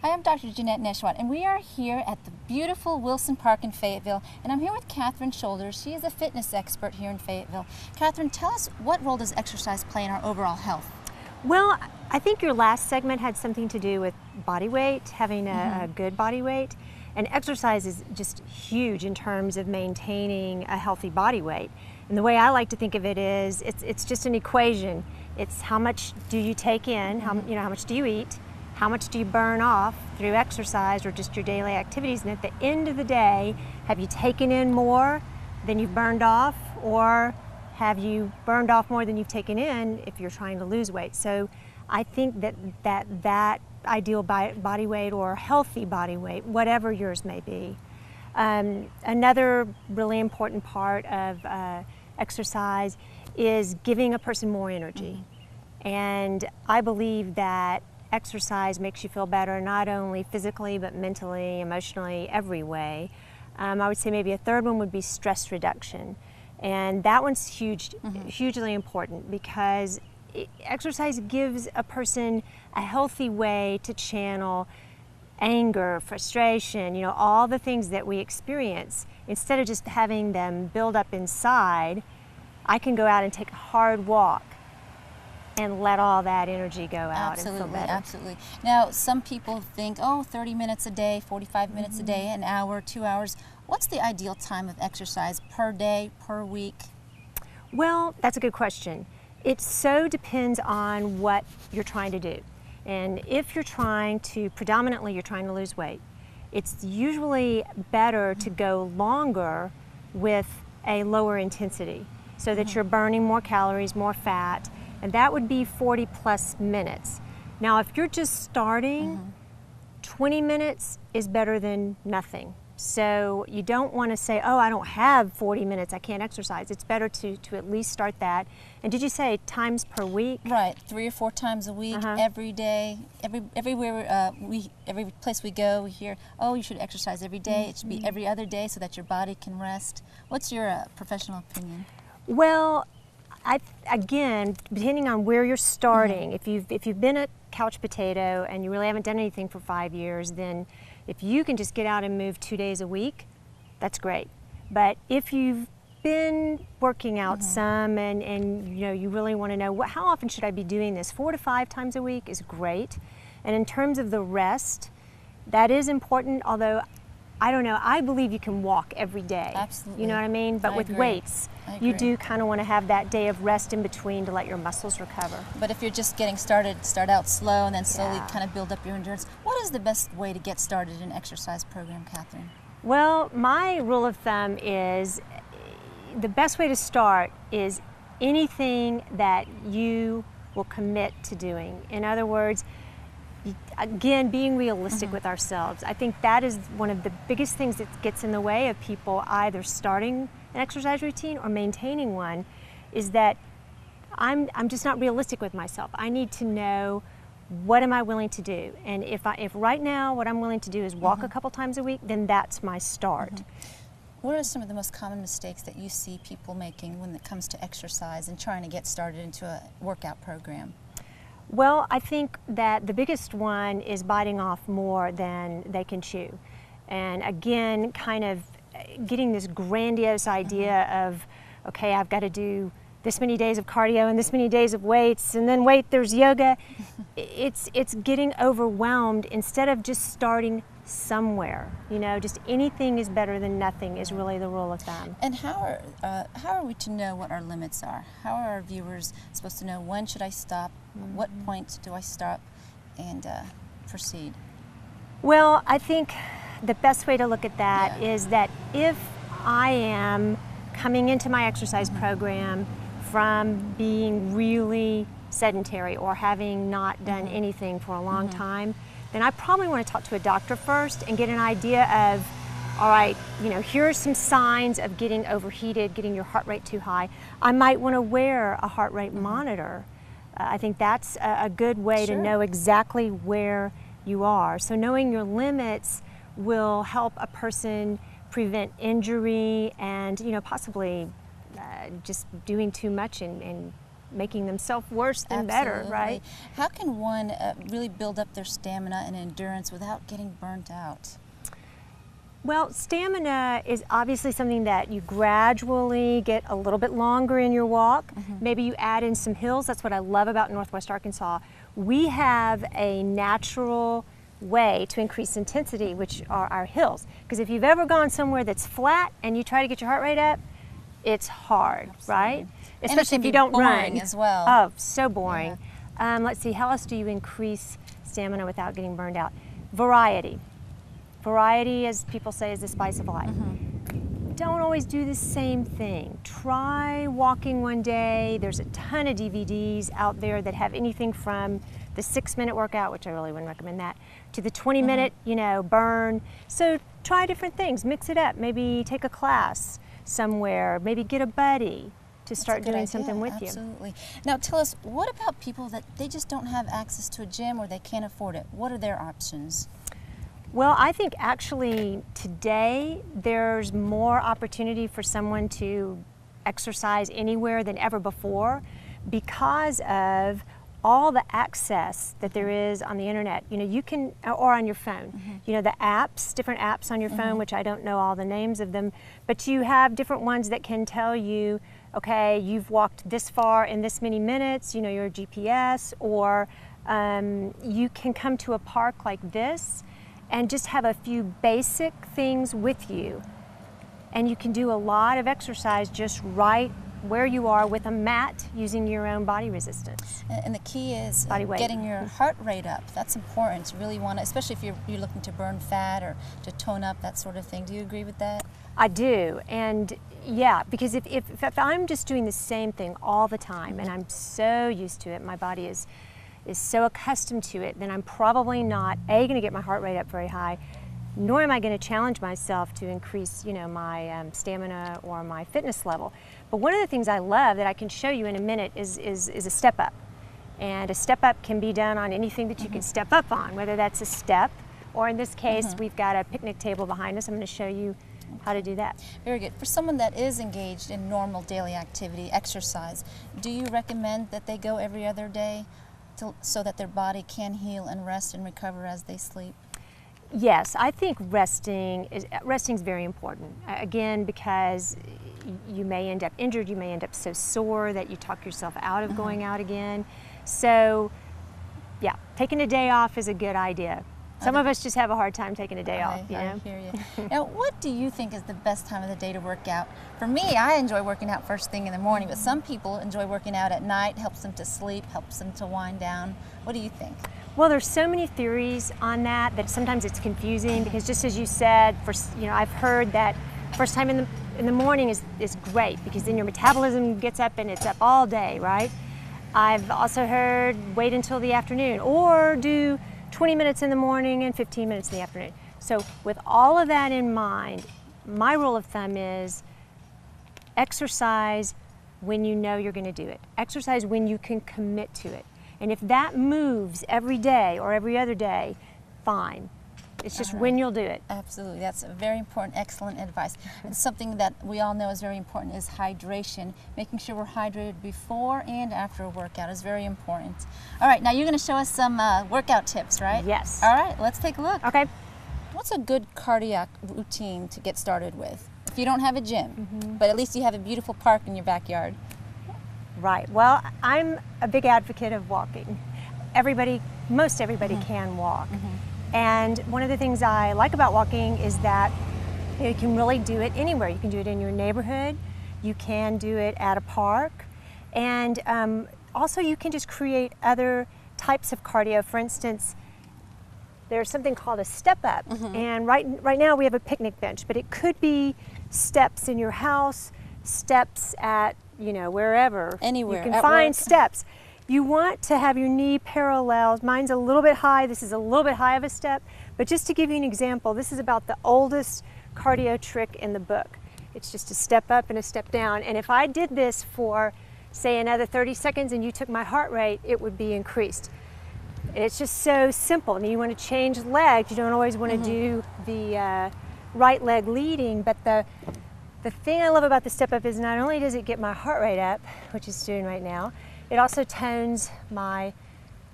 Hi, I'm Dr. Janette Nesheiwat, and we are here at the beautiful Wilson Park in Fayetteville, and I'm here with Katherine Shoulders. She is a fitness expert here in Fayetteville. Katherine, tell us, what role does exercise play in our overall health? Well, I think your last segment had something to do with body weight, having a good body weight, and exercise is just huge in terms of maintaining a healthy body weight. And the way I like to think of it is, it's just an equation. It's how much do you take in, how much do you eat, how much do you burn off through exercise or just your daily activities, and at the end of the day, have you taken in more than you've burned off, or have you burned off more than you've taken in if you're trying to lose weight? So I think that ideal body weight or healthy body weight, whatever yours may be. Another really important part of exercise is giving a person more energy. And I believe that exercise makes you feel better, not only physically, but mentally, emotionally, every way. I would say maybe a third one would be stress reduction. And that one's hugely important, because exercise gives a person a healthy way to channel anger, frustration, all the things that we experience. Instead of just having them build up inside, I can go out and take a hard walk and let all that energy go out and feel better. Absolutely. Now, some people think, 30 minutes a day, 45 minutes a day, an hour, 2 hours. What's the ideal time of exercise per day, per week? Well, that's a good question. It so depends on what you're trying to do. And if you're predominantly you're trying to lose weight, it's usually better to go longer with a lower intensity, so that you're burning more calories, more fat, and that would be 40 plus minutes. Now, if you're just starting, 20 minutes is better than nothing. So you don't want to say, I don't have 40 minutes, I can't exercise. It's better to at least start that. And did you say times per week? Right, 3 or 4 times a week, every day, every place we go, we hear, you should exercise every day. It should be every other day so that your body can rest. What's your professional opinion? Well, again, depending on where you're starting, if you've been a couch potato and you really haven't done anything for 5 years, then if you can just get out and move 2 days a week, that's great. But if you've been working out some and you really want to know how often should I be doing this, 4 to 5 times a week is great. And in terms of the rest, that is important, although I don't know, I believe you can walk every day. Absolutely. You know what I mean? But with weights, you do kind of want to have that day of rest in between to let your muscles recover. But if you're just getting started, start out slow and then slowly kind of build up your endurance. What is the best way to get started in an exercise program, Katherine? Well, my rule of thumb is the best way to start is anything that you will commit to doing. In other words, again, being realistic with ourselves. I think that is one of the biggest things that gets in the way of people either starting an exercise routine or maintaining one, is that I'm just not realistic with myself. I need to know, what am I willing to do? And if right now what I'm willing to do is walk a couple times a week, then that's my start. What are some of the most common mistakes that you see people making when it comes to exercise and trying to get started into a workout program? Well, I think that the biggest one is biting off more than they can chew. And again, kind of getting this grandiose idea of, okay, I've got to do this many days of cardio and this many days of weights, and then wait, there's yoga. It's getting overwhelmed instead of just starting somewhere. Just anything is better than nothing is really the rule of thumb. And how are we to know what our limits are? How are our viewers supposed to know, when should I stop? What point do I stop and proceed? Well, I think the best way to look at that is that if I am coming into my exercise program from being really sedentary or having not done anything for a long time, then I probably want to talk to a doctor first and get an idea of, all right, here are some signs of getting overheated, getting your heart rate too high. I might want to wear a heart rate monitor. I think that's a good way to know exactly where you are. So knowing your limits will help a person prevent injury and, possibly just doing too much and making themselves worse than better, right? How can one really build up their stamina and endurance without getting burnt out? Well, stamina is obviously something that you gradually get a little bit longer in your walk. Maybe you add in some hills. That's what I love about Northwest Arkansas. We have a natural way to increase intensity, which are our hills. Because if you've ever gone somewhere that's flat and you try to get your heart rate up, it's hard, right? Especially if you don't run as well. Oh, so boring. Let's see, how else do you increase stamina without getting burned out? Variety. Variety, as people say, is the spice of life. Don't always do the same thing. Try walking one day. There's a ton of DVDs out there that have anything from the 6-minute workout, which I really wouldn't recommend that, to the 20-minute, burn. So try different things, mix it up. Maybe take a class somewhere, maybe get a buddy to start doing something with you. Absolutely. Now tell us, what about people that they just don't have access to a gym or they can't afford it? What are their options? Well, I think actually today there's more opportunity for someone to exercise anywhere than ever before because of all the access that there is on the internet. You can, or on your phone. The apps, different apps on your phone, which I don't know all the names of them, but you have different ones that can tell you, okay, you've walked this far in this many minutes, your GPS, or you can come to a park like this and just have a few basic things with you. And you can do a lot of exercise just right where you are with a mat using your own body resistance. And the key is getting your heart rate up. That's important. You really want to, especially if you're looking to burn fat or to tone up, that sort of thing. Do you agree with that? I do. And yeah, because if I'm just doing the same thing all the time and I'm so used to it, my body is so accustomed to it, then I'm probably not going to get my heart rate up very high, nor am I going to challenge myself to increase, my stamina or my fitness level. But one of the things I love that I can show you in a minute is a step up. And a step up can be done on anything that you can step up on, whether that's a step, or in this case, we've got a picnic table behind us. I'm going to show you how to do that. Very good. For someone that is engaged in normal daily activity, exercise, do you recommend that they go every other day so that their body can heal and rest and recover as they sleep? Yes, I think resting is very important. Again, because you may end up injured, you may end up so sore that you talk yourself out of going out again. So, yeah, taking a day off is a good idea. Some of us just have a hard time taking a day off, I hear you. Now, what do you think is the best time of the day to work out? For me, I enjoy working out first thing in the morning, but some people enjoy working out at night, helps them to sleep, helps them to wind down. What do you think? Well, there's so many theories on that sometimes it's confusing because just as you said, I've heard that first time in the morning is great because then your metabolism gets up and it's up all day, right? I've also heard wait until the afternoon or do 20 minutes in the morning and 15 minutes in the afternoon. So with all of that in mind, my rule of thumb is exercise when you know you're going to do it. Exercise when you can commit to it. And if that moves every day or every other day, fine. It's just when you'll do it. Absolutely. That's a very important, excellent advice. And something that we all know is very important is hydration. Making sure we're hydrated before and after a workout is very important. All right, now you're going to show us some workout tips, right? Yes. All right, let's take a look. Okay. What's a good cardiac routine to get started with? If you don't have a gym, but at least you have a beautiful park in your backyard. Right. Well, I'm a big advocate of walking. Most everybody can walk. And one of the things I like about walking is that you can really do it anywhere. You can do it in your neighborhood, you can do it at a park, and also you can just create other types of cardio. For instance, there's something called a step up, and right now we have a picnic bench, but it could be steps in your house, steps at wherever. Anywhere. You can find steps. You want to have your knee parallel. Mine's a little bit high. This is a little bit high of a step. But just to give you an example, this is about the oldest cardio trick in the book. It's just a step up and a step down. And if I did this for, say, another 30 seconds and you took my heart rate, it would be increased. And it's just so simple. And you want to change legs. You don't always want to do the right leg leading. But the thing I love about the step up is not only does it get my heart rate up, which it's doing right now, It also tones my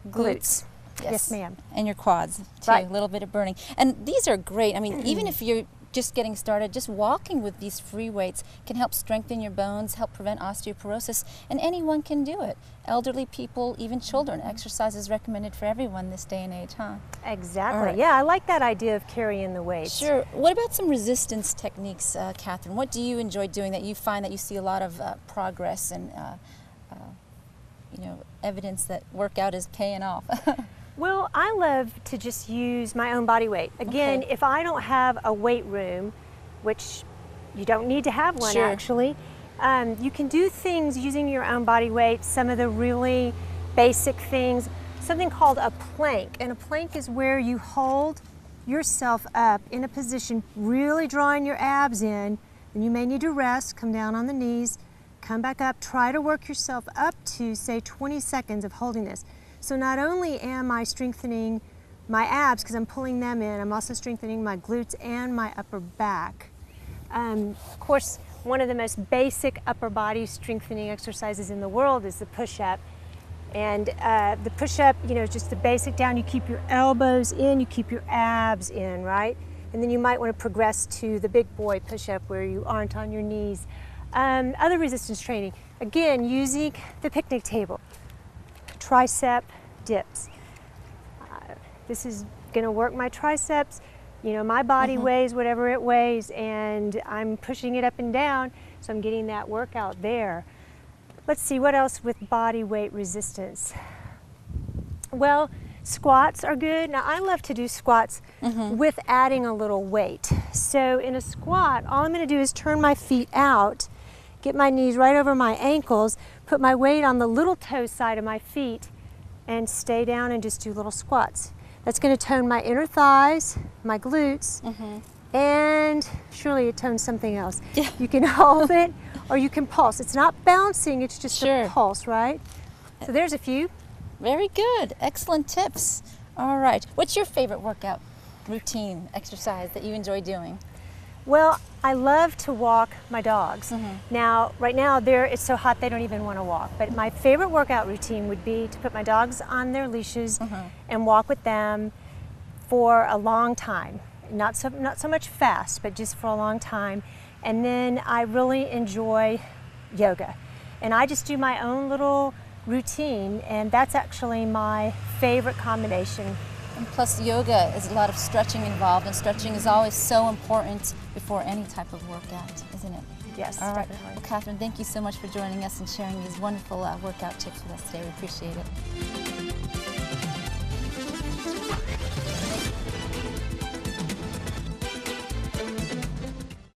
glutes. Yes, Yes, ma'am. And your quads too, Right. a little bit of burning. And these are great. I mean, even if you're just getting started, just walking with these free weights can help strengthen your bones, help prevent osteoporosis, and anyone can do it. Elderly people, even children. Exercise is recommended for everyone this day and age, huh? Exactly. All right. Yeah, I like that idea of carrying the weights. Sure. What about some resistance techniques, Katherine? What do you enjoy doing that you find that you see a lot of progress and evidence that workout is paying off? Well, I love to just use my own body weight. Again, Okay. if I don't have a weight room, which you don't need to have one Sure. actually, you can do things using your own body weight, some of the really basic things, something called a plank. And a plank is where you hold yourself up in a position, really drawing your abs in, and you may need to rest, come down on the knees, come back up, try to work yourself up to, say, 20 seconds of holding this. So not only am I strengthening my abs because I'm pulling them in, I'm also strengthening my glutes and my upper back. Of course, one of the most basic upper body strengthening exercises in the world is the push-up. And the push-up, is just the basic down. You keep your elbows in, you keep your abs in, right? And then you might want to progress to the big boy push-up where you aren't on your knees. Other resistance training, again, using the picnic table. Tricep dips. This is going to work my triceps. My body weighs whatever it weighs, and I'm pushing it up and down, so I'm getting that workout there. Let's see, what else with body weight resistance? Well, squats are good. Now, I love to do squats with adding a little weight. So in a squat, all I'm going to do is turn my feet out, get my knees right over my ankles, put my weight on the little toe side of my feet, and stay down and just do little squats. That's going to tone my inner thighs, my glutes, and surely it tones something else. Yeah. You can hold it or you can pulse. It's not bouncing, it's just Sure. a pulse, right? So there's a few. Very good. Excellent tips. All right. What's your favorite workout routine, exercise that you enjoy doing? Well, I love to walk my dogs. Now, right now, it's so hot they don't even want to walk. But my favorite workout routine would be to put my dogs on their leashes and walk with them for a long time. Not so much fast, but just for a long time. And then I really enjoy yoga. And I just do my own little routine, and that's actually my favorite combination. And plus, yoga is a lot of stretching involved, and stretching is always so important before any type of workout, isn't it? Yes, All right. definitely. Well, Katherine, thank you so much for joining us and sharing these wonderful workout tips with us today. We appreciate it.